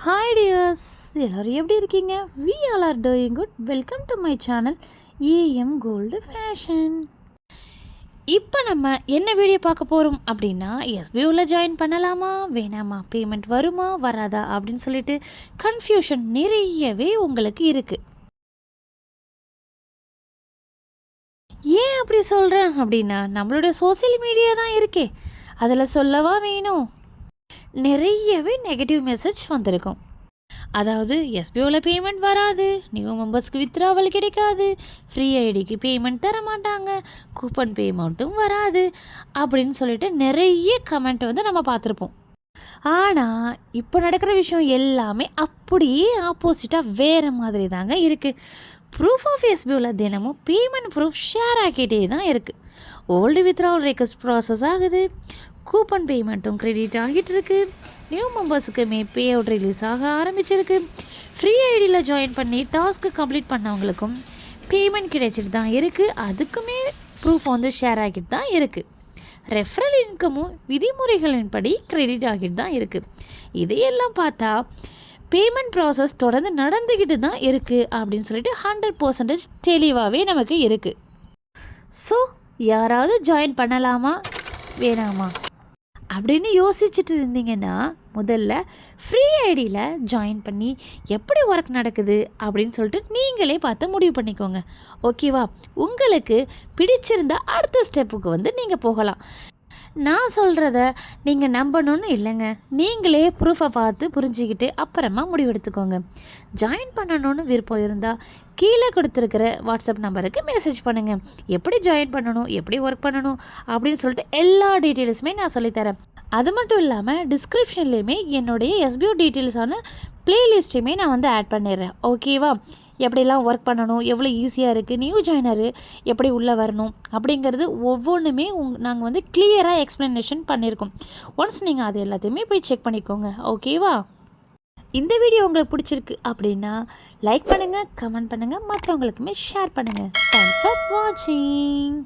Hi tears, எல்லோரும் எப்படி இருக்கீங்க? We all are doing good. Welcome to my channel AM gold fashion. இப்போ நம்ம என்ன வீடியோ பார்க்க போகிறோம் அப்படின்னா, எஸ்பிஓவில் ஜாயின் பண்ணலாமா வேணாமா, பேமெண்ட் வருமா வராதா அப்படின்னு சொல்லிட்டு கன்ஃபியூஷன் நிறையவே உங்களுக்கு இருக்குது. ஏன் அப்படி சொல்கிறேன் அப்படின்னா, நம்மளுடைய சோசியல் மீடியா தான் இருக்கே, அதில் சொல்லவா வேணும், நிறையவே நெகட்டிவ் மெசேஜ் வந்திருக்கும். அதாவது எஸ்பிஓவில் பேமெண்ட் வராது, நியூ மெம்பர்ஸ்க்கு வித்ராவல் கிடைக்காது, ஃப்ரீ ஐடிக்கு பேமெண்ட் தர மாட்டாங்க, கூப்பன் பேமெண்ட்டும் வராது அப்படின்னு சொல்லிட்டு நிறைய கமெண்ட் வந்து நம்ம பார்த்துருப்போம். ஆனால் இப்போ நடக்கிற விஷயம் எல்லாமே அப்படியே ஆப்போசிட்டாக வேறு மாதிரி தாங்க இருக்குது. ப்ரூஃப் ஆஃப் எஸ்பிஓவில் தினமும் பேமெண்ட் ப்ரூஃப் ஷேர் ஆகிட்டே தான் இருக்குது. ஓல்டு வித்ராவல் ரெக்வஸ்ட் ப்ராசஸ் ஆகுது, கூப்பன் பேமெண்ட்டும் கிரெடிட் ஆகிட்டு இருக்கு, நியூ மெம்பர்ஸுக்குமே பே அவுட் ரிலீஸ் ஆக ஆரம்பிச்சிருக்கு, ஃப்ரீ ஐடியில் ஜாயின் பண்ணி டாஸ்க்கு கம்ப்ளீட் பண்ணவங்களுக்கும் பேமெண்ட் கிடைச்சிட்டு தான் இருக்குது, அதுக்குமே ப்ரூஃப் வந்து ஷேர் ஆகிட்டு தான் இருக்குது, ரெஃபரல் இன்கமும் விதிமுறைகளின்படி கிரெடிட் ஆகிட்டு தான் இருக்குது. இதையெல்லாம் பார்த்தா பேமெண்ட் ப்ராசஸ் தொடர்ந்து நடந்துக்கிட்டு தான் இருக்குது அப்படின்னு சொல்லிட்டு 100% தெளிவாகவே நமக்கு இருக்குது. ஸோ யாராவது ஜாயின் பண்ணலாமா வேணாமா அப்படின்னு யோசிச்சுட்டு இருந்தீங்கன்னா, முதல்ல ஃப்ரீ ஐடியில் ஜாயின் பண்ணி எப்படி ஒர்க் நடக்குது அப்படின்னு சொல்லிட்டு நீங்களே பார்த்து முடிவு பண்ணிக்கோங்க. ஓகேவா? உங்களுக்கு பிடிச்சிருந்தா அடுத்த ஸ்டெப்புக்கு வந்து நீங்கள் போகலாம். நான் சொல்கிறத நீங்கள் நம்பணும்னு இல்லைங்க, நீங்களே ப்ரூஃபை பார்த்து புரிஞ்சுக்கிட்டு அப்புறமா முடிவெடுத்துக்கோங்க. ஜாயின் பண்ணணும்னு விருப்பம் இருந்தால் கீழே கொடுத்துருக்கிற வாட்ஸ்அப் நம்பருக்கு மெசேஜ் பண்ணுங்கள். எப்படி ஜாயின் பண்ணணும், எப்படி ஒர்க் பண்ணணும் அப்படின்னு சொல்லிட்டு எல்லா டீட்டெயில்ஸுமே நான் சொல்லித்தரேன். அது மட்டும் இல்லாமல் டிஸ்கிரிப்ஷன்லேயுமே என்னுடைய எஸ்பிஓ டீட்டெயில்ஸான ப்ளேலிஸ்ட்டையுமே நான் வந்து ஆட் பண்ணிடுறேன். ஓகேவா? எப்படிலாம் ஒர்க் பண்ணணும், எவ்வளோ ஈஸியாக இருக்குது, நியூ ஜாயினரு எப்படி உள்ளே வரணும் அப்படிங்கிறது ஒவ்வொன்றுமே நாங்கள் வந்து கிளியராக எக்ஸ்ப்ளனேஷன் பண்ணியிருக்கோம். ஒன்ஸ் நீங்கள் அது எல்லாத்தையுமே போய் செக் பண்ணிக்கோங்க. ஓகேவா? இந்த வீடியோ உங்களுக்கு பிடிச்சிருக்கு அப்படின்னா லைக் பண்ணுங்கள், கமெண்ட் பண்ணுங்கள், மற்றவங்களுக்குமே ஷேர் பண்ணுங்கள். தேங்க்ஸ் ஃபார் வாட்சிங்.